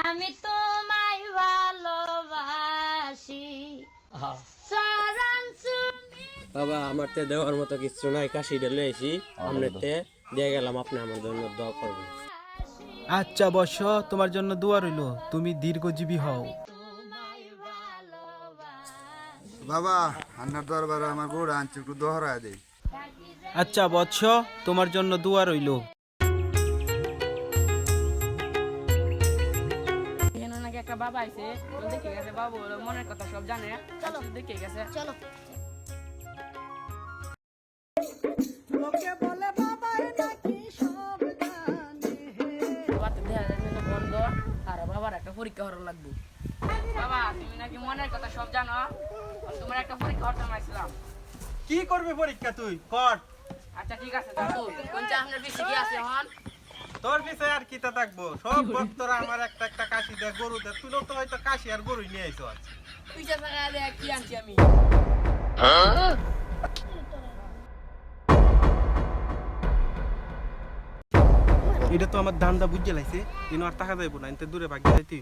আমি তোমায় ভালোবাসি। বাবা আমার তে দেওয়ার মতো কিছু নাই, কাশি ঢেলে এসি আমনেতে দিয়ে গেলাম, আপনি আমার জন্য দোয়া করবেন। আচ্ছা বর্ষ, তোমার জন্য দোয়া রইল, তুমি দীর্ঘজীবী হও। বাবা আন্নার দরবারে আমার গরু আনছে, একটু দোহরা দেই। আচ্ছা বৎস, তোমার জন্য দোয়া রইল। এখানে নাকি একটা বাবা আইছে, দেখে গেছে বাবু মনের কথা সব জানে, দেখে গেছে। চলো বন্ধ আর বাবার একটা পরীক্ষা হওয়ার লাগবে। বাবা তুমি নাকি মনের কথা সব জানো, তোমার একটা পরীক্ষা হতে মাইছিলাম। কি করবে পরীক্ষা তুই কর। আচ্ছা ঠিক আছে দাদু, কোন চা আপনার বেশি কি আছে হন? তোর পিছে আর কিতা থাকবো, সব ভক্তরা আমার একটা একটা কাশি দেয়, গরু দেয়, তুইও তো হয়তো কাশি আর গরুই নিয়ে আইছো। পয়সা টাকা দিয়ে কি আনছি আমি? এটা তো আমার ধান্দা বুঝে লাইছে, কিন্তু আর টাকা যাইব না, এতে দূরে ভাগিয়ে যাইতে।